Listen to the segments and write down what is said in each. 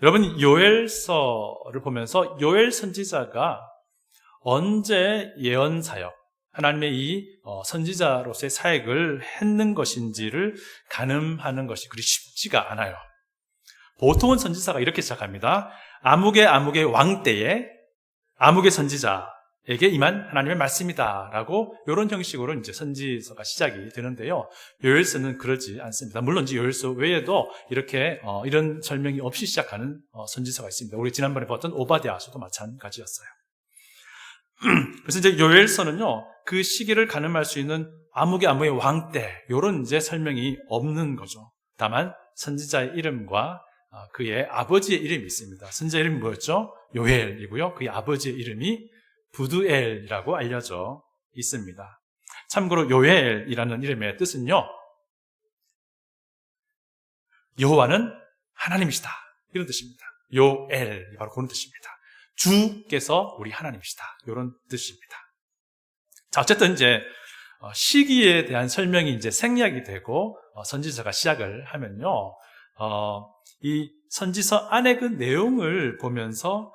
여러분, 요엘서를 보면서 요엘 선지자가 언제 예언 사역, 하나님의 이 선지자로서의 사역을 했는 것인지를 가늠하는 것이 그리 쉽지가 않아요. 보통은 선지자가 이렇게 시작합니다. 아무개 왕 때에 아무개 선지자에게 임한 하나님의 말씀이다 라고 이런 형식으로 이제 선지서가 시작이 되는데요. 요엘서는 그러지 않습니다. 물론 이제 요엘서 외에도 이렇게 이런 설명이 없이 시작하는 선지서가 있습니다. 우리 지난번에 봤던 오바댜서도 마찬가지였어요. 그래서 이제 요엘서는요, 그 시기를 가늠할 수 있는 아무개 왕 때, 요런 이제 설명이 없는 거죠. 다만, 선지자의 이름과 그의 아버지의 이름이 있습니다. 선지자 이름이 뭐였죠? 요엘이고요. 그의 아버지의 이름이 부두엘이라고 알려져 있습니다. 참고로 요엘이라는 이름의 뜻은요, 여호와는 하나님이시다, 이런 뜻입니다. 요엘이 바로 그런 뜻입니다. 주께서 우리 하나님이시다, 이런 뜻입니다. 자, 어쨌든 이제 시기에 대한 설명이 이제 생략이 되고 선지서가 시작을 하면요, 이 선지서 안에 그 내용을 보면서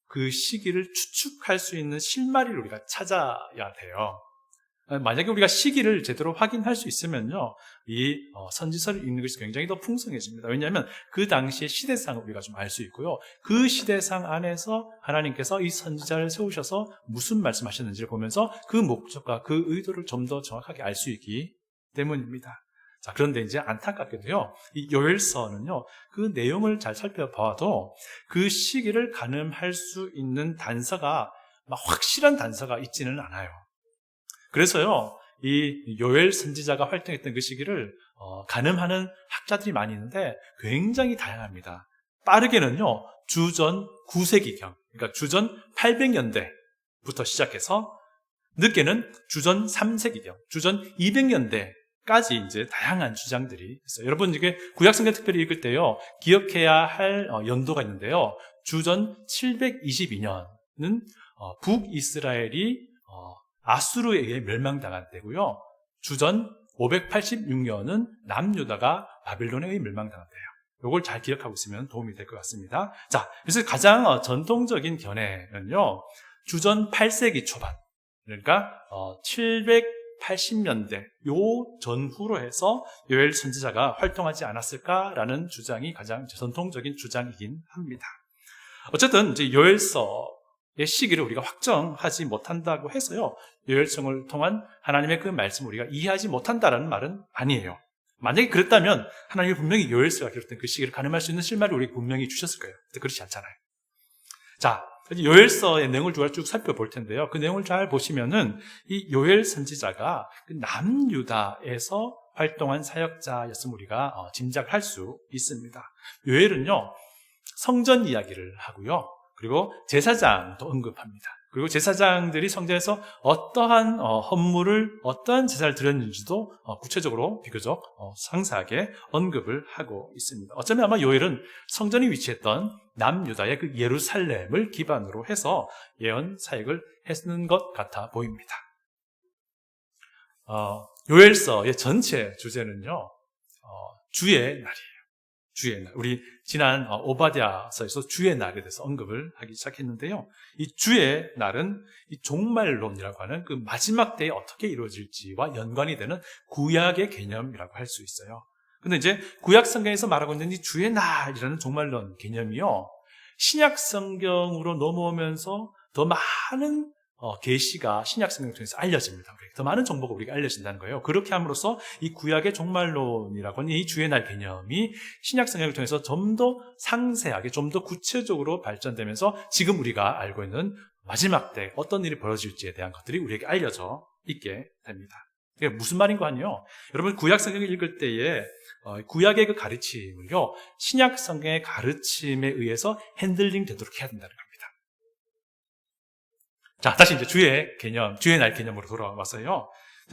그 시기를 추측할 수 있는 실마리를 우리가 찾아야 돼요. 만약에 우리가 시기를 제대로 확인할 수 있으면요, 이 선지서를 읽는 것이 굉장히 더 풍성해집니다. 왜냐하면 그 당시의 시대상을 우리가 좀 알 수 있고요, 그 시대상 안에서 하나님께서 이 선지자를 세우셔서 무슨 말씀하셨는지를 보면서 그 목적과 그 의도를 좀 더 정확하게 알 수 있기 때문입니다. 자, 그런데 이제 안타깝게도요, 이 요엘서는요, 그 내용을 잘 살펴봐도 그 시기를 가늠할 수 있는 단서가, 막 확실한 단서가 있지는 않아요. 그래서요, 이 요엘 선지자가 활동했던 그 시기를 가늠하는 학자들이 많이 있는데 굉장히 다양합니다. 빠르게는요, 주전 9세기경, 그러니까 주전 800년대부터 시작해서 늦게는 주전 3세기경, 주전 200년대까지 이제 다양한 주장들이 있어요. 여러분, 이게 구약성경 특별히 읽을 때요, 기억해야 할 연도가 있는데요, 주전 722년은 북이스라엘이 아수르에 의해 멸망당한 때고요, 주전 586년은 남유다가 바빌론에 의해 멸망당한 때예요. 이걸 잘 기억하고 있으면 도움이 될 것 같습니다. 자, 그래서 가장 전통적인 견해는요, 주전 8세기 초반, 그러니까 780년대 요 전후로 해서 요엘 선지자가 활동하지 않았을까라는 주장이 가장 전통적인 주장이긴 합니다. 어쨌든 이제 요엘서의 시기를 우리가 확정하지 못한다고 해서요, 요엘성을 통한 하나님의 그 말씀을 우리가 이해하지 못한다라는 말은 아니에요. 만약에 그랬다면 하나님이 분명히 요엘서가 기록된 그 시기를 가늠할 수 있는 실마리를 우리에게 분명히 주셨을 거예요. 근데 그렇지 않잖아요. 자, 요엘서의 내용을 쭉 살펴볼 텐데요, 그 내용을 잘 보시면은 이 요엘 선지자가 그 남유다에서 활동한 사역자였음을 우리가 짐작할 수 있습니다. 요엘은요, 성전 이야기를 하고요, 그리고 제사장도 언급합니다. 그리고 제사장들이 성전에서 어떠한 헌물을, 어떠한 제사를 드렸는지도 구체적으로 비교적 상세하게 언급을 하고 있습니다. 어쩌면 아마 요엘은 성전이 위치했던 남유다의 그 예루살렘을 기반으로 해서 예언 사역을 했는 것 같아 보입니다. 요엘서의 전체 주제는요, 주의 날이에요. 주의 날. 우리 지난 오바댜서에서 주의 날에 대해서 언급을 하기 시작했는데요, 이 주의 날은 이 종말론이라고 하는 그 마지막 때에 어떻게 이루어질지와 연관이 되는 구약의 개념이라고 할 수 있어요. 근데 이제 구약 성경에서 말하고 있는 이 주의 날이라는 종말론 개념이요, 신약 성경으로 넘어오면서 더 많은 계시가 신약 성경을 통해서 알려집니다. 더 많은 정보가 우리가 알려진다는 거예요. 그렇게 함으로써 이 구약의 종말론이라고 하는 이 주의 날 개념이 신약 성경을 통해서 좀 더 상세하게, 좀 더 구체적으로 발전되면서 지금 우리가 알고 있는 마지막 때 어떤 일이 벌어질지에 대한 것들이 우리에게 알려져 있게 됩니다. 이게 무슨 말인 거 아니에요? 여러분, 구약 성경을 읽을 때에 구약의 그 가르침을요, 신약 성경의 가르침에 의해서 핸들링 되도록 해야 된다는 겁니다. 자, 다시 이제 주의 개념, 주의 날 개념으로 돌아와서요,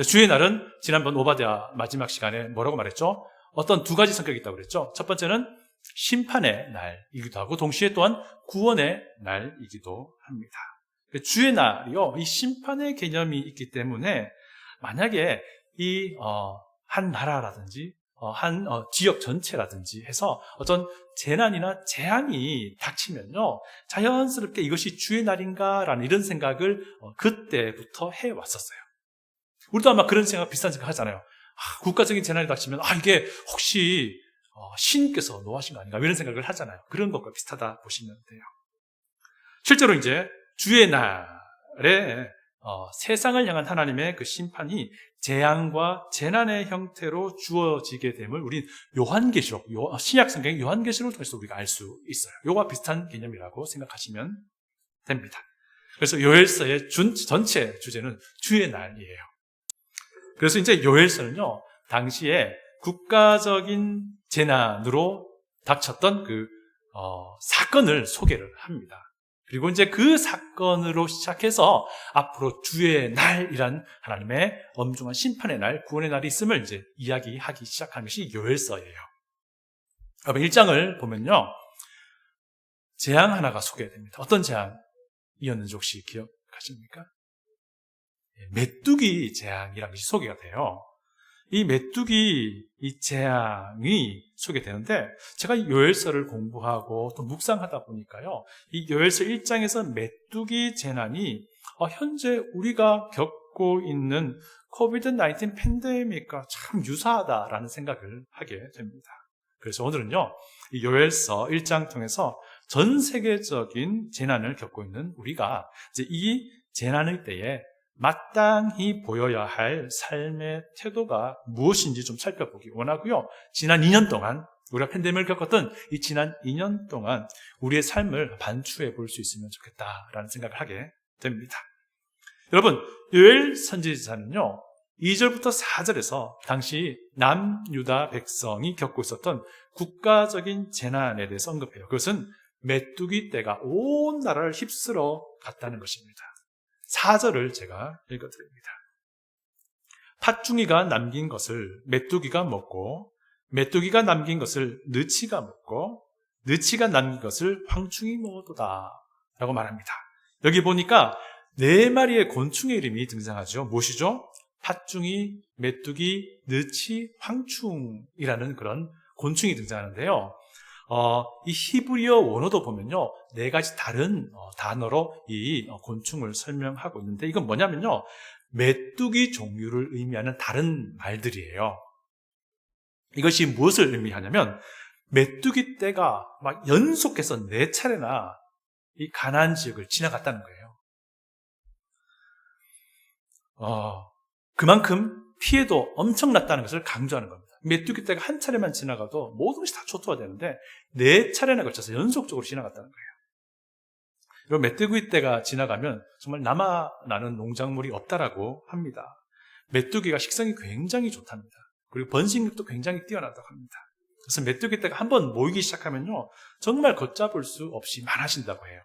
주의 날은 지난번 오바댜 마지막 시간에 뭐라고 말했죠? 어떤 두 가지 성격이 있다고 그랬죠? 첫 번째는 심판의 날이기도 하고, 동시에 또한 구원의 날이기도 합니다. 주의 날이요, 이 심판의 개념이 있기 때문에 만약에 이 한 나라라든지 한 지역 전체라든지 해서 어떤 재난이나 재앙이 닥치면요, 자연스럽게 이것이 주의 날인가라는 이런 생각을 그때부터 해왔었어요. 우리도 아마 그런 생각, 비슷한 생각 하잖아요. 국가적인 재난이 닥치면 이게 혹시 신께서 노하신 거 아닌가 이런 생각을 하잖아요. 그런 것과 비슷하다 보시면 돼요. 실제로 이제 주의 날에 세상을 향한 하나님의 그 심판이 재앙과 재난의 형태로 주어지게 됨을 우린 요한계시록, 신약성경 요한계시록을 통해서 우리가 알 수 있어요. 요와 비슷한 개념이라고 생각하시면 됩니다. 그래서 요엘서의 전체 주제는 주의 날이에요. 그래서 이제 요엘서는요, 당시에 국가적인 재난으로 닥쳤던 그 사건을 소개를 합니다. 그리고 이제 그 사건으로 시작해서 앞으로 주의 날이란 하나님의 엄중한 심판의 날, 구원의 날이 있음을 이제 이야기하기 시작한 것이 요엘서예요. 여러분 1장을 보면요, 재앙 하나가 소개됩니다. 어떤 재앙이었는지 혹시 기억하십니까? 메뚜기 재앙이라는 것이 소개가 돼요. 이 메뚜기 이 재앙이 소개되는데, 제가 요엘서를 공부하고 또 묵상하다 보니까요, 이 요엘서 1장에서 메뚜기 재난이 현재 우리가 겪고 있는 코비드-19 팬데믹과 참 유사하다라는 생각을 하게 됩니다. 그래서 오늘은요, 이 요엘서 1장 통해서 전 세계적인 재난을 겪고 있는 우리가 이제 이 재난의 때에 마땅히 보여야 할 삶의 태도가 무엇인지 좀 살펴보기 원하고요. 지난 2년 동안 우리가 팬데믹을 겪었던 이 지난 2년 동안 우리의 삶을 반추해 볼 수 있으면 좋겠다라는 생각을 하게 됩니다. 여러분, 요엘 선지자는요, 2절부터 4절에서 당시 남유다 백성이 겪고 있었던 국가적인 재난에 대해서 언급해요. 그것은 메뚜기 떼가 온 나라를 휩쓸어 갔다는 것입니다. 4절을 제가 읽어드립니다. 팥중이가 남긴 것을 메뚜기가 먹고, 메뚜기가 남긴 것을 느치가 먹고, 느치가 남긴 것을 황충이 먹어도다 라고 말합니다. 여기 보니까 4마리의 곤충의 이름이 등장하죠. 무엇이죠? 팥중이, 메뚜기, 느치, 황충이라는 그런 곤충이 등장하는데요. 이 히브리어 원어도 보면요, 4가지 다른 단어로 이 곤충을 설명하고 있는데, 이건 뭐냐면요, 메뚜기 종류를 의미하는 다른 말들이에요. 이것이 무엇을 의미하냐면, 메뚜기 떼가 막 연속해서 4차례나 이 가나안 지역을 지나갔다는 거예요. 그만큼 피해도 엄청났다는 것을 강조하는 겁니다. 메뚜기 떼가 한 차례만 지나가도 모든 것이 다 초토화되는데 4차례나 걸쳐서 연속적으로 지나갔다는 거예요. 그리고 메뚜기 떼가 지나가면 정말 남아나는 농작물이 없다라고 합니다. 메뚜기가 식성이 굉장히 좋답니다. 그리고 번식력도 굉장히 뛰어나다고 합니다. 그래서 메뚜기 떼가 한번 모이기 시작하면요, 정말 걷잡을 수 없이 많아진다고 해요.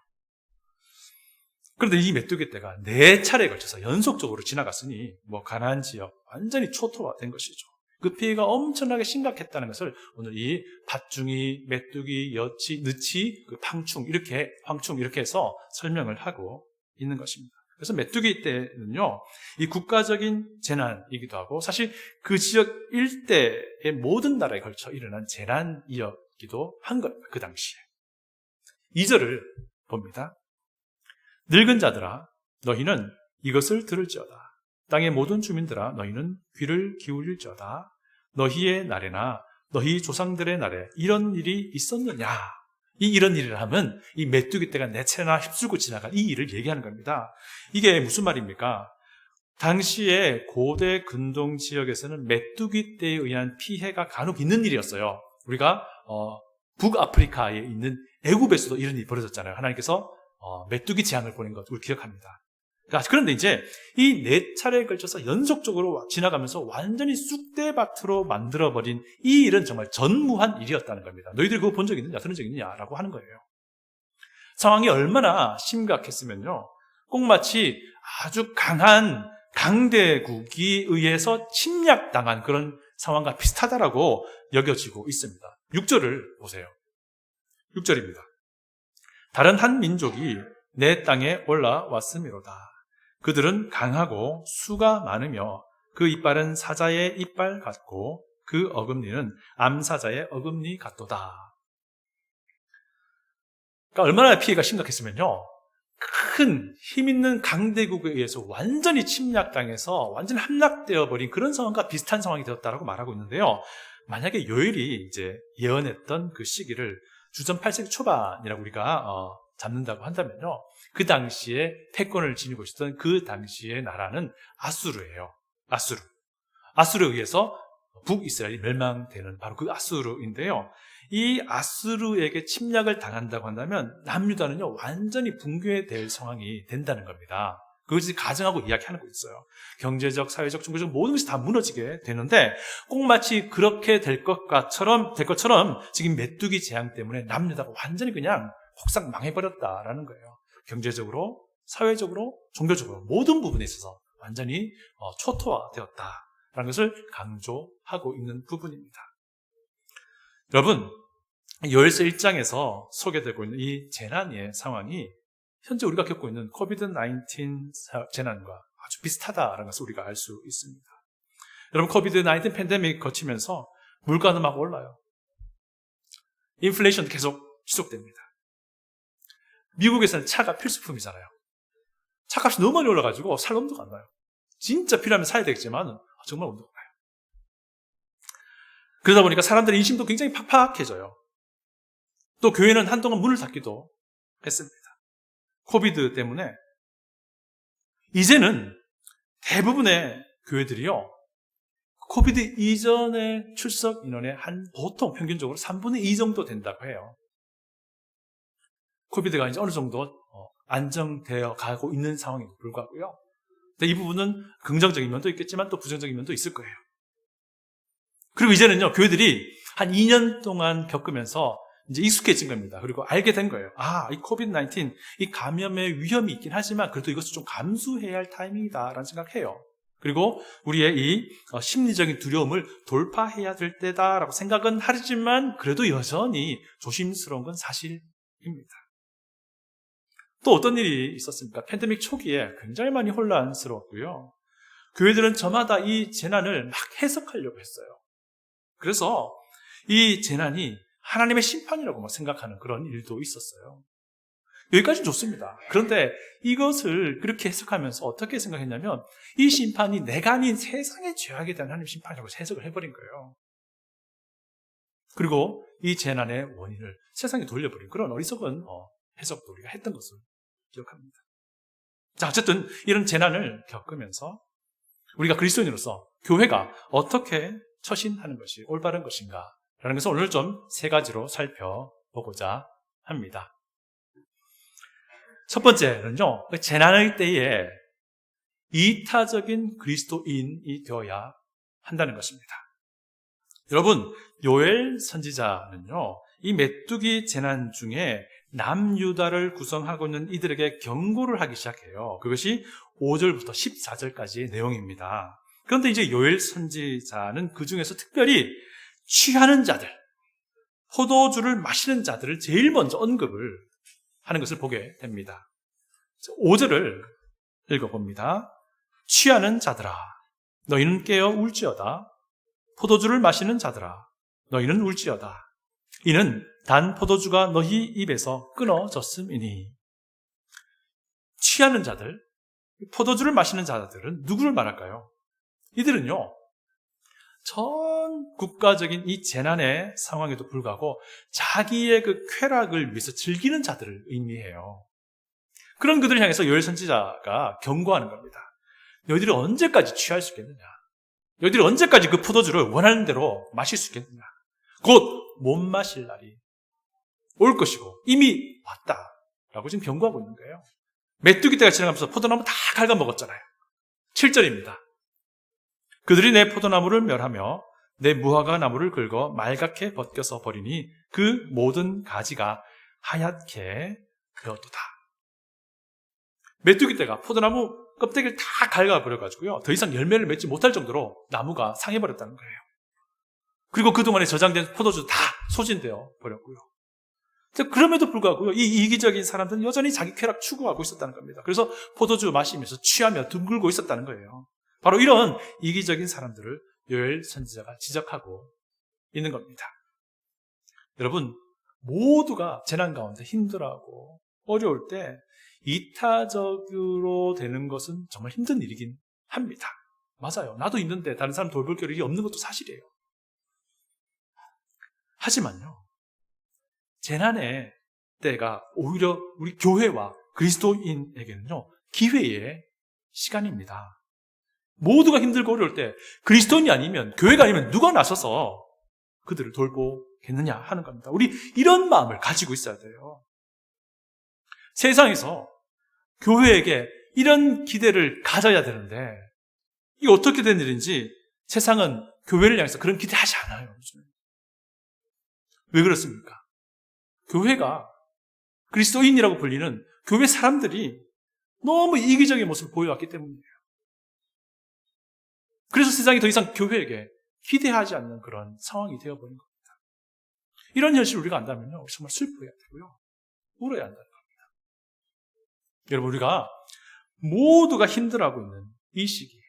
그런데 이 메뚜기 떼가 4차례에 걸쳐서 연속적으로 지나갔으니 가나안 지역 완전히 초토화된 것이죠. 그 피해가 엄청나게 심각했다는 것을 오늘 이 팥중이, 메뚜기, 여치, 느치, 황충 이렇게 해서 설명을 하고 있는 것입니다. 그래서 메뚜기 떼는요, 이 국가적인 재난이기도 하고 사실 그 지역 일대의 모든 나라에 걸쳐 일어난 재난이었기도 한 겁니다. 그 당시에. 2절을 봅니다. 늙은 자들아, 너희는 이것을 들을지어다. 땅의 모든 주민들아, 너희는 귀를 기울일지어다. 너희의 날에나 너희 조상들의 날에 이런 일이 있었느냐? 이런 일을 하면 이 메뚜기 떼가 4차례나 휩쓸고 지나간 이 일을 얘기하는 겁니다. 이게 무슨 말입니까? 당시에 고대 근동 지역에서는 메뚜기 떼에 의한 피해가 간혹 있는 일이었어요. 우리가 북아프리카에 있는 애굽에서도 이런 일이 벌어졌잖아요. 하나님께서 메뚜기 재앙을 보낸 것 우리 기억합니다. 그런데 이제 이 4차례에 걸쳐서 연속적으로 지나가면서 완전히 쑥대밭으로 만들어버린 이 일은 정말 전무한 일이었다는 겁니다. 너희들 그거 본 적 있느냐, 들은 적 있느냐 라고 하는 거예요. 상황이 얼마나 심각했으면요, 꼭 마치 아주 강한 강대국이 의해서 침략당한 그런 상황과 비슷하다라고 여겨지고 있습니다. 6절을 보세요. 6절입니다. 다른 한 민족이 내 땅에 올라왔음이로다. 그들은 강하고 수가 많으며 그 이빨은 사자의 이빨 같고 그 어금니는 암사자의 어금니 같도다. 그러니까 얼마나 피해가 심각했으면요, 큰 힘 있는 강대국에 의해서 완전히 침략당해서 완전히 함락되어 버린 그런 상황과 비슷한 상황이 되었다라고 말하고 있는데요. 만약에 요엘이 이제 예언했던 그 시기를 주전 8세기 초반이라고 우리가 잡는다고 한다면요, 그 당시에 패권을 지니고 있었던 그 당시의 나라는 아수르예요. 아수르에 의해서 북이스라엘이 멸망되는 바로 그 아수르인데요. 이 아수르에게 침략을 당한다고 한다면 남유다는요, 완전히 붕괴될 상황이 된다는 겁니다. 그것이 가정하고 이야기하는 거 있어요. 경제적, 사회적, 종교적 모든 것이 다 무너지게 되는데 꼭 마치 그렇게 될 것처럼 지금 메뚜기 재앙 때문에 남유다가 완전히 그냥 폭삭 망해버렸다라는 거예요. 경제적으로, 사회적으로, 종교적으로 모든 부분에 있어서 완전히 초토화되었다라는 것을 강조하고 있는 부분입니다. 여러분, 요엘서 1장에서 소개되고 있는 이 재난의 상황이 현재 우리가 겪고 있는 코비드-19 재난과 아주 비슷하다는 것을 우리가 알 수 있습니다. 여러분, 코비드-19 팬데믹 거치면서 물가는 막 올라요. 인플레이션 계속 지속됩니다. 미국에서는 차가 필수품이잖아요. 차값이 너무 많이 올라가지고 살 엄두가 안 나요. 진짜 필요하면 사야 되겠지만 정말 엄두가 나요. 그러다 보니까 사람들의 인심도 굉장히 팍팍해져요. 또 교회는 한동안 문을 닫기도 했습니다. 코비드 때문에. 이제는 대부분의 교회들이요, 코비드 이전의 출석 인원의 보통 평균적으로 3분의 2 정도 된다고 해요. 코비드가 이제 어느 정도 안정되어 가고 있는 상황에도 불구하고요. 이 부분은 긍정적인 면도 있겠지만 또 부정적인 면도 있을 거예요. 그리고 이제는요, 교회들이 한 2년 동안 겪으면서 이제 익숙해진 겁니다. 그리고 알게 된 거예요. 이 코비드-19, 이 감염의 위험이 있긴 하지만 그래도 이것을 좀 감수해야 할 타이밍이다라는 생각해요. 그리고 우리의 이 심리적인 두려움을 돌파해야 될 때다라고 생각은 하지만 그래도 여전히 조심스러운 건 사실입니다. 또 어떤 일이 있었습니까? 팬데믹 초기에 굉장히 많이 혼란스러웠고요. 교회들은 저마다 이 재난을 막 해석하려고 했어요. 그래서 이 재난이 하나님의 심판이라고 생각하는 그런 일도 있었어요. 여기까지는 좋습니다. 그런데 이것을 그렇게 해석하면서 어떻게 생각했냐면 이 심판이 내가 아닌 세상의 죄악에 대한 하나님의 심판이라고 해석을 해버린 거예요. 그리고 이 재난의 원인을 세상에 돌려버린 그런 어리석은 해석도 우리가 했던 것을 기억합니다. 자, 어쨌든 이런 재난을 겪으면서 우리가 그리스도인으로서 교회가 어떻게 처신하는 것이 올바른 것인가 라는 것을 오늘 좀 3가지로 살펴보고자 합니다. 첫 번째는요, 재난의 때에 이타적인 그리스도인이 되어야 한다는 것입니다. 여러분, 요엘 선지자는요, 이 메뚜기 재난 중에 남유다를 구성하고 있는 이들에게 경고를 하기 시작해요. 그것이 5절부터 14절까지의 내용입니다. 그런데 이제 요엘 선지자는 그 중에서 특별히 취하는 자들, 포도주를 마시는 자들을 제일 먼저 언급을 하는 것을 보게 됩니다. 5절을 읽어봅니다. 취하는 자들아, 너희는 깨어 울지어다. 포도주를 마시는 자들아, 너희는 울지어다. 이는 단 포도주가 너희 입에서 끊어졌음이니. 취하는 자들, 포도주를 마시는 자들은 누구를 말할까요? 이들은요, 전 국가적인 이 재난의 상황에도 불구하고 자기의 그 쾌락을 위해서 즐기는 자들을 의미해요. 그런 그들을 향해서 요엘 선지자가 경고하는 겁니다. 너희들이 언제까지 취할 수 있겠느냐? 너희들이 언제까지 그 포도주를 원하는 대로 마실 수 있겠느냐? 곧 못 마실 날이 올 것이고 이미 왔다라고 지금 경고하고 있는 거예요. 메뚜기 때가 지나가면서 포도나무 다 갉아먹었잖아요. 7절입니다. 그들이 내 포도나무를 멸하며 내 무화과 나무를 긁어 말갛게 벗겨서 버리니 그 모든 가지가 하얗게 되었도다. 메뚜기 때가 포도나무 껍데기를 다 갉아버려가지고요, 더 이상 열매를 맺지 못할 정도로 나무가 상해버렸다는 거예요. 그리고 그동안에 저장된 포도주 다 소진되어 버렸고요. 그럼에도 불구하고 이 이기적인 사람들은 여전히 자기 쾌락 추구하고 있었다는 겁니다. 그래서 포도주 마시면서 취하며 둥글고 있었다는 거예요. 바로 이런 이기적인 사람들을 요엘 선지자가 지적하고 있는 겁니다. 여러분, 모두가 재난 가운데 힘들어하고 어려울 때 이타적으로 되는 것은 정말 힘든 일이긴 합니다. 맞아요. 나도 있는데 다른 사람 돌볼 겨를이 없는 것도 사실이에요. 하지만요, 재난의 때가 오히려 우리 교회와 그리스도인에게는요, 기회의 시간입니다. 모두가 힘들고 어려울 때 그리스도인이 아니면, 교회가 아니면 누가 나서서 그들을 돌보겠느냐 하는 겁니다. 우리 이런 마음을 가지고 있어야 돼요. 세상에서 교회에게 이런 기대를 가져야 되는데 이게 어떻게 된 일인지 세상은 교회를 향해서 그런 기대하지 않아요. 요즘에. 왜 그렇습니까? 교회가 그리스도인이라고 불리는 교회 사람들이 너무 이기적인 모습을 보여왔기 때문이에요. 그래서 세상이 더 이상 교회에게 기대하지 않는 그런 상황이 되어버린 겁니다. 이런 현실을 우리가 안다면요, 정말 슬퍼해야 되고요, 울어야 한다는 겁니다. 여러분, 우리가 모두가 힘들어하고 있는 이 시기,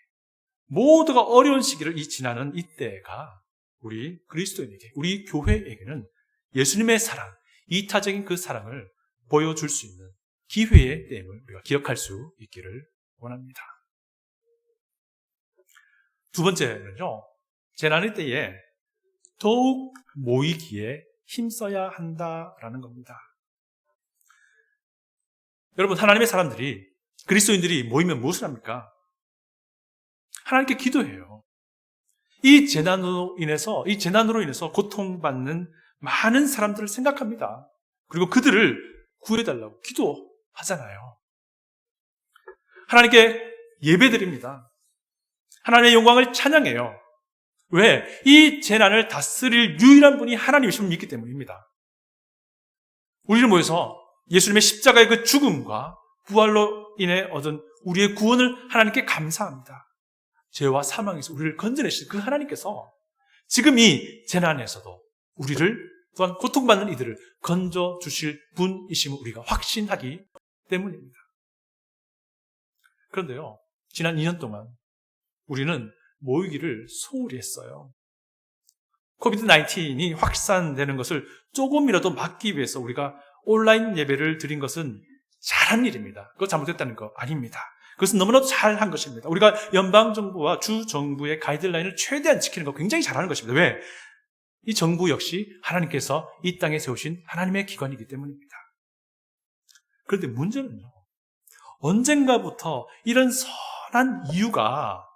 모두가 어려운 시기를 지나는 이때가 우리 그리스도인에게, 우리 교회에게는 예수님의 사랑, 이타적인 그 사랑을 보여줄 수 있는 기회의 때임을 우리가 기억할 수 있기를 원합니다. 두 번째는요, 재난의 때에 더욱 모이기에 힘써야 한다라는 겁니다. 여러분, 하나님의 사람들이, 그리스도인들이 모이면 무엇을 합니까? 하나님께 기도해요. 이 재난으로 인해서 고통받는 많은 사람들을 생각합니다. 그리고 그들을 구해달라고 기도하잖아요. 하나님께 예배드립니다. 하나님의 영광을 찬양해요. 왜? 이 재난을 다스릴 유일한 분이 하나님이심을 믿기 때문입니다. 우리는 모여서 예수님의 십자가의 그 죽음과 부활로 인해 얻은 우리의 구원을 하나님께 감사합니다. 죄와 사망에서 우리를 건져내신 그 하나님께서 지금 이 재난에서도 우리를, 또한 고통받는 이들을 건져주실 분이심을 우리가 확신하기 때문입니다. 그런데요, 지난 2년 동안 우리는 모이기를 소홀히 했어요. 코비드-19이 확산되는 것을 조금이라도 막기 위해서 우리가 온라인 예배를 드린 것은 잘한 일입니다. 그거 잘못됐다는 거 아닙니다. 그것은 너무나도 잘한 것입니다. 우리가 연방정부와 주정부의 가이드라인을 최대한 지키는 거 굉장히 잘하는 것입니다. 왜? 이 정부 역시 하나님께서 이 땅에 세우신 하나님의 기관이기 때문입니다. 그런데 문제는요, 언젠가부터 이런 선한 이유가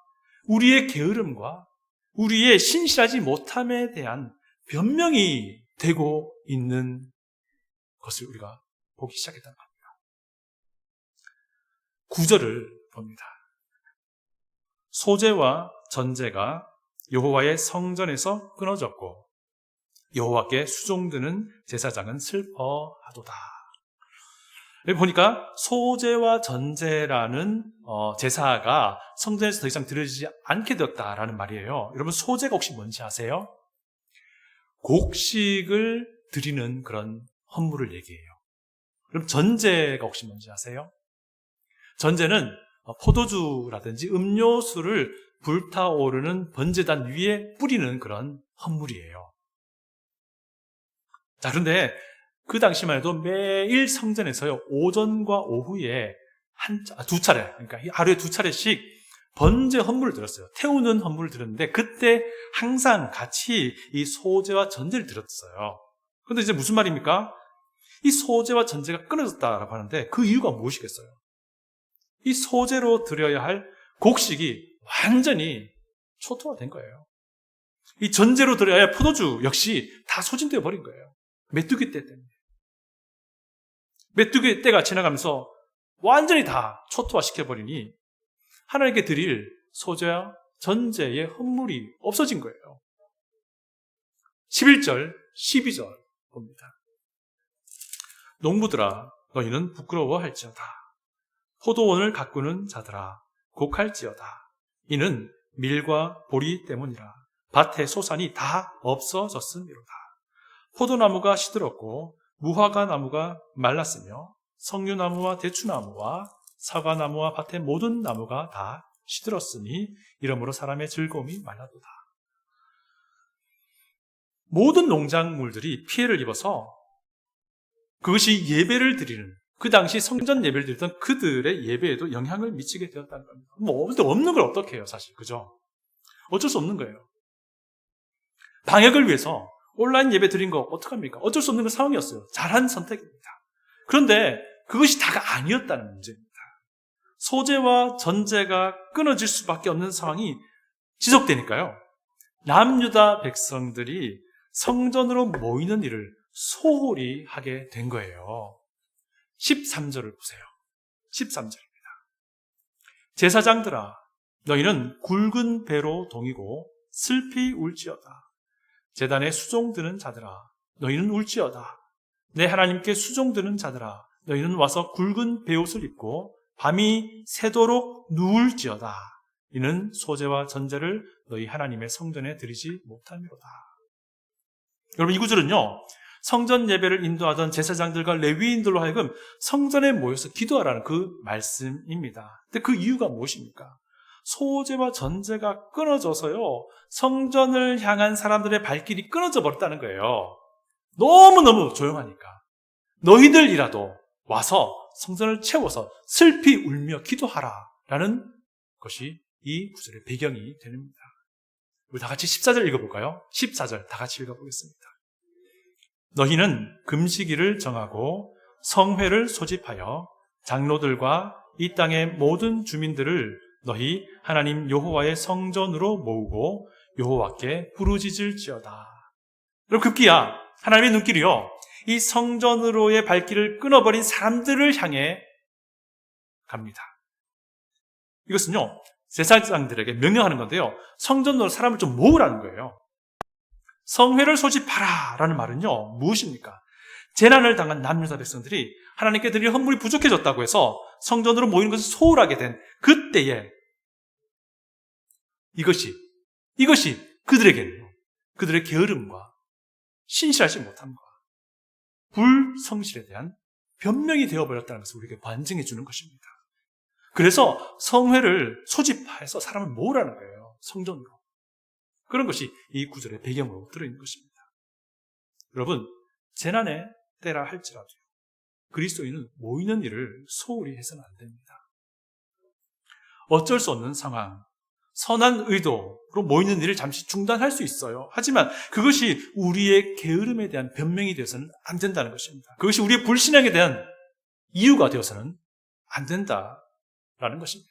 우리의 게으름과 우리의 신실하지 못함에 대한 변명이 되고 있는 것을 우리가 보기 시작했다는 겁니다. 9절을 봅니다. 소재와 전제가 여호와의 성전에서 끊어졌고 여호와께 수종드는 제사장은 슬퍼하도다. 여기 보니까 소재와 전제라는 제사가 성전에서 더 이상 드려지지 않게 되었다라는 말이에요. 여러분, 소재가 혹시 뭔지 아세요? 곡식을 드리는 그런 헌물을 얘기해요. 그럼 전제가 혹시 뭔지 아세요? 전제는 포도주라든지 음료수를 불타오르는 번제단 위에 뿌리는 그런 헌물이에요. 자, 그런데 그 당시만 해도 매일 성전에서요, 오전과 오후에 두 차례, 그러니까 하루에 두 차례씩 번제 헌물을 드렸어요. 태우는 헌물을 드렸는데 그때 항상 같이 이 소제와 전제를 드렸어요. 그런데 이제 무슨 말입니까? 이 소제와 전제가 끊어졌다라고 하는데 그 이유가 무엇이겠어요? 이 소제로 드려야 할 곡식이 완전히 초토화된 거예요. 이 전제로 드려야 할 포도주 역시 다 소진되어 버린 거예요. 메뚜기 때 때문에. 메뚜기 때가 지나가면서 완전히 다 초토화시켜버리니 하나님께 드릴 소재와 전제의 헌물이 없어진 거예요. 11절, 12절 봅니다. 농부들아, 너희는 부끄러워할지어다. 포도원을 가꾸는 자들아, 곡할지어다. 이는 밀과 보리 때문이라. 밭의 소산이 다 없어졌음이로다. 포도나무가 시들었고 무화과 나무가 말랐으며 석류나무와 대추나무와 사과나무와 밭의 모든 나무가 다 시들었으니 이러므로 사람의 즐거움이 말라도다. 모든 농작물들이 피해를 입어서 그것이 예배를 드리는, 그 당시 성전 예배를 드리던 그들의 예배에도 영향을 미치게 되었다는 겁니다. 뭐 없는 걸 어떻게 해요, 사실. 그죠? 어쩔 수 없는 거예요. 방역을 위해서 온라인 예배 드린 거 어떡합니까? 어쩔 수 없는 그 상황이었어요. 잘한 선택입니다. 그런데 그것이 다가 아니었다는 문제입니다. 소재와 전제가 끊어질 수밖에 없는 상황이 지속되니까요. 남유다 백성들이 성전으로 모이는 일을 소홀히 하게 된 거예요. 13절을 보세요. 13절입니다. 제사장들아, 너희는 굵은 배로 동이고 슬피 울지어다. 제단에 수종드는 자들아, 너희는 울지어다. 내 하나님께 수종드는 자들아, 너희는 와서 굵은 베옷을 입고 밤이 새도록 누울지어다. 이는 소재와 전제를 너희 하나님의 성전에 드리지 못함이로다. 여러분, 이 구절은요, 성전 예배를 인도하던 제사장들과 레위인들로 하여금 성전에 모여서 기도하라는 그 말씀입니다. 근데 그 이유가 무엇입니까? 소재와 전제가 끊어져서요, 성전을 향한 사람들의 발길이 끊어져 버렸다는 거예요. 너무너무 조용하니까. 너희들이라도 와서 성전을 채워서 슬피 울며 기도하라 라는 것이 이 구절의 배경이 됩니다. 우리 다 같이 14절 읽어볼까요? 14절 다 같이 읽어보겠습니다. 너희는 금식일을 정하고 성회를 소집하여 장로들과 이 땅의 모든 주민들을 너희 하나님 여호와의 성전으로 모으고 여호와께 부르짖을지어다. 여러분, 급기야 하나님의 눈길이요, 이 성전으로의 발길을 끊어버린 사람들을 향해 갑니다. 이것은요, 제사장들에게 명령하는 건데요, 성전으로 사람을 좀 모으라는 거예요. 성회를 소집하라 라는 말은요, 무엇입니까? 재난을 당한 남유다 백성들이 하나님께 드릴 헌물이 부족해졌다고 해서 성전으로 모이는 것을 소홀하게 된 그때에 이것이 그들에게는요, 그들의 게으름과 신실하지 못함과 불성실에 대한 변명이 되어버렸다는 것을 우리에게 반증해 주는 것입니다. 그래서 성회를 소집해서 사람을 모으라는 거예요. 성전으로. 그런 것이 이 구절의 배경으로 들어있는 것입니다. 여러분, 재난의 때라 할지라도 그리스도인은 모이는 일을 소홀히 해서는 안 됩니다. 어쩔 수 없는 상황, 선한 의도로 모이는 일을 잠시 중단할 수 있어요. 하지만 그것이 우리의 게으름에 대한 변명이 되어서는 안 된다는 것입니다. 그것이 우리의 불신앙에 대한 이유가 되어서는 안 된다라는 것입니다.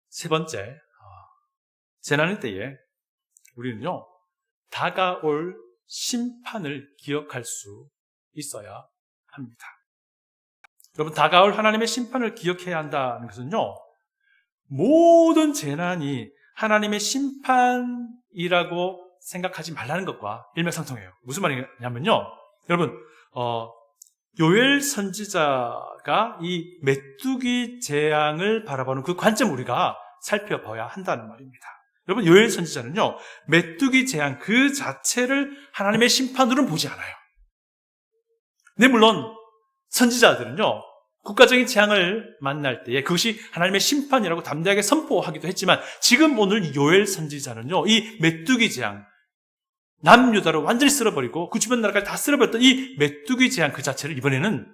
세 번째, 재난의 때에 우리는요, 다가올 심판을 기억할 수 있어야 합니다. 여러분, 다가올 하나님의 심판을 기억해야 한다는 것은요, 모든 재난이 하나님의 심판이라고 생각하지 말라는 것과 일맥상통해요. 무슨 말이냐면요, 여러분, 요엘 선지자가 이 메뚜기 재앙을 바라보는 그 관점을 우리가 살펴봐야 한다는 말입니다. 여러분, 요엘 선지자는요, 메뚜기 재앙 그 자체를 하나님의 심판으로는 보지 않아요. 네, 물론 선지자들은요, 국가적인 재앙을 만날 때에 그것이 하나님의 심판이라고 담대하게 선포하기도 했지만, 지금 오늘 요엘 선지자는요, 이 메뚜기 재앙, 남유다를 완전히 쓸어버리고 그 주변 나라까지 다 쓸어버렸던 이 메뚜기 재앙 그 자체를 이번에는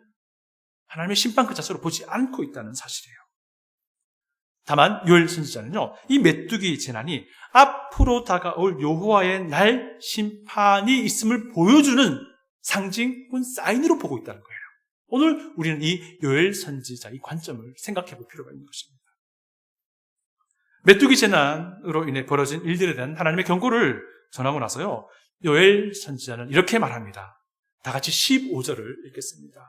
하나님의 심판 그 자체로 보지 않고 있다는 사실이에요. 다만 요엘 선지자는요, 이 메뚜기 재난이 앞으로 다가올 여호와의 날 심판이 있음을 보여주는 상징뿐 사인으로 보고 있다는 거예요. 오늘 우리는 이 요엘 선지자 이 관점을 생각해 볼 필요가 있는 것입니다. 메뚜기 재난으로 인해 벌어진 일들에 대한 하나님의 경고를 전하고 나서요, 요엘 선지자는 이렇게 말합니다. 다 같이 15절을 읽겠습니다.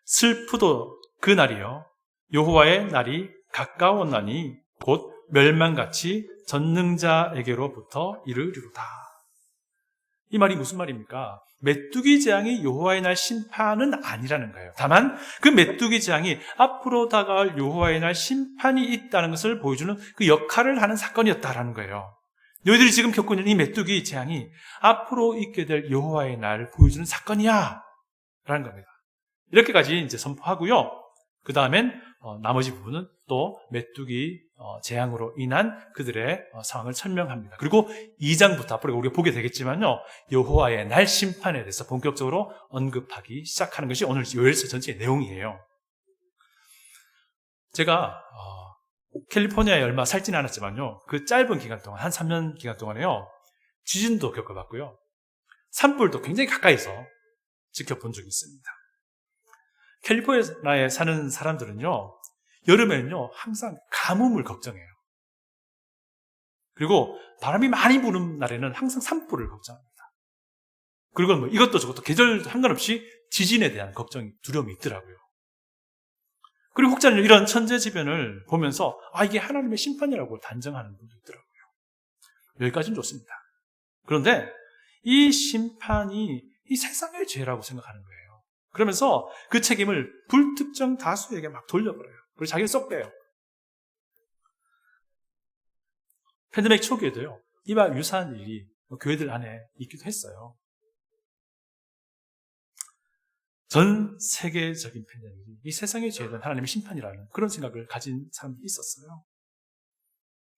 슬프도 그 날이요, 여호와의 날이 가까웠나니 곧 멸망같이 전능자에게로부터 이르리로다. 이 말이 무슨 말입니까? 메뚜기 재앙이 여호와의 날 심판은 아니라는 거예요. 다만 그 메뚜기 재앙이 앞으로 다가올 여호와의 날 심판이 있다는 것을 보여주는 그 역할을 하는 사건이었다라는 거예요. 너희들이 지금 겪고 있는 이 메뚜기 재앙이 앞으로 있게 될 여호와의 날을 보여주는 사건이야 라는 겁니다. 이렇게까지 이제 선포하고요, 그 다음엔 나머지 부분은 또 메뚜기 재앙으로 인한 그들의 상황을 설명합니다. 그리고 2장부터 앞으로 우리가 보게 되겠지만요, 여호와의 날 심판에 대해서 본격적으로 언급하기 시작하는 것이 오늘 요엘서 전체의 내용이에요. 제가 캘리포니아에 얼마 살지는 않았지만요, 그 짧은 기간 동안, 한 3년 기간 동안에요, 지진도 겪어봤고요, 산불도 굉장히 가까이서 지켜본 적이 있습니다. 캘리포니아에 사는 사람들은요, 여름에는요 항상 가뭄을 걱정해요. 그리고 바람이 많이 부는 날에는 항상 산불을 걱정합니다. 그리고 뭐 이것도 저것도 계절 상관없이 지진에 대한 걱정이, 두려움이 있더라고요. 그리고 혹자는 이런 천재지변을 보면서 이게 하나님의 심판이라고 단정하는 분도 있더라고요. 여기까지는 좋습니다. 그런데 이 심판이 이 세상의 죄라고 생각하는 거예요. 그러면서 그 책임을 불특정 다수에게 막 돌려버려요. 그리고 자기를 쏙 빼요. 팬데믹 초기에도요, 이와 유사한 일이 교회들 안에 있기도 했어요. 전 세계적인 팬데믹이 이 세상의 죄에 대한 하나님의 심판이라는 그런 생각을 가진 사람들이 있었어요.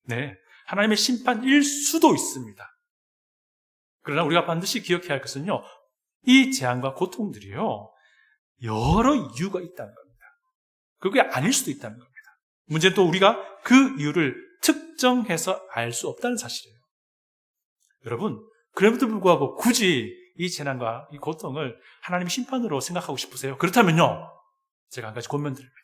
네, 하나님의 심판일 수도 있습니다. 그러나 우리가 반드시 기억해야 할 것은요, 이 재앙과 고통들이요, 여러 이유가 있다는 겁니다. 그게 아닐 수도 있다는 겁니다. 문제는 또 우리가 그 이유를 특정해서 알 수 없다는 사실이에요. 여러분, 그럼에도 불구하고 굳이 이 재난과 이 고통을 하나님의 심판으로 생각하고 싶으세요? 그렇다면요, 제가 한 가지 권면드립니다.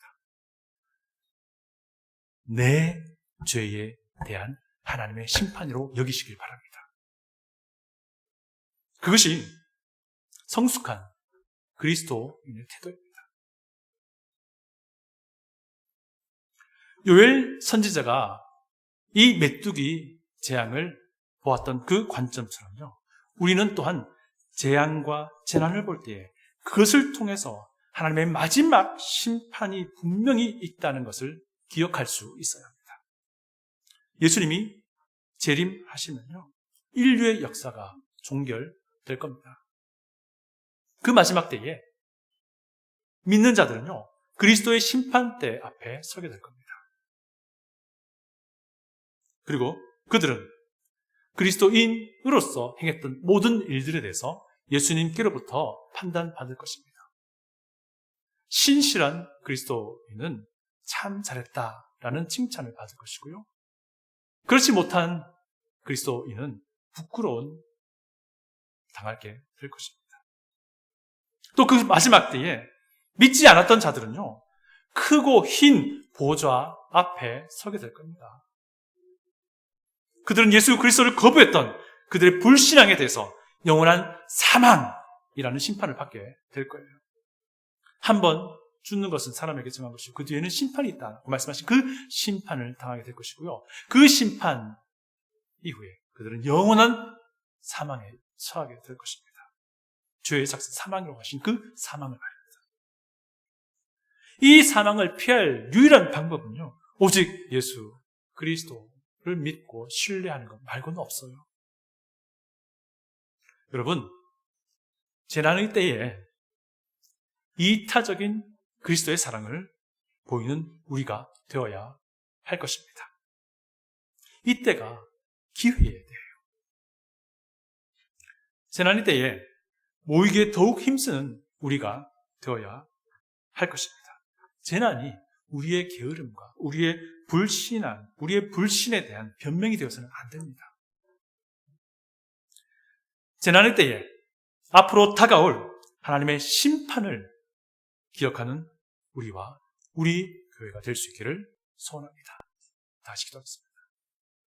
내 죄에 대한 하나님의 심판으로 여기시길 바랍니다. 그것이 성숙한 그리스도인의 태도입니다. 요엘 선지자가 이 메뚜기 재앙을 보았던 그 관점처럼요, 우리는 또한 재앙과 재난을 볼 때에 그것을 통해서 하나님의 마지막 심판이 분명히 있다는 것을 기억할 수 있어야 합니다. 예수님이 재림하시면요, 인류의 역사가 종결될 겁니다. 그 마지막 때에 믿는 자들은요, 그리스도의 심판대 앞에 서게 될 겁니다. 그리고 그들은 그리스도인으로서 행했던 모든 일들에 대해서 예수님께로부터 판단받을 것입니다. 신실한 그리스도인은 참 잘했다라는 칭찬을 받을 것이고요, 그렇지 못한 그리스도인은 부끄러운 당하게 될 것입니다. 또 그 마지막 때에 믿지 않았던 자들은요, 크고 흰 보좌 앞에 서게 될 겁니다. 그들은 예수 그리스도를 거부했던 그들의 불신앙에 대해서 영원한 사망이라는 심판을 받게 될 거예요. 한 번 죽는 것은 사람에게 정한 것이고 그 뒤에는 심판이 있다고 말씀하신 그 심판을 당하게 될 것이고요, 그 심판 이후에 그들은 영원한 사망에 처하게 될 것입니다. 죄의 작성 사망이라고 하신 그 사망을 말합니다. 이 사망을 피할 유일한 방법은요, 오직 예수 그리스도를 믿고 신뢰하는 것 말고는 없어요. 여러분, 재난의 때에 이타적인 그리스도의 사랑을 보이는 우리가 되어야 할 것입니다. 이때가 기회의 때예요. 재난의 때에 모이기에 더욱 힘쓰는 우리가 되어야 할 것입니다. 재난이 우리의 게으름과 우리의 불신앙, 우리의 불신에 대한 변명이 되어서는 안 됩니다. 재난의 때에 앞으로 다가올 하나님의 심판을 기억하는 우리와 우리 교회가 될 수 있기를 소원합니다. 다시 기도하겠습니다.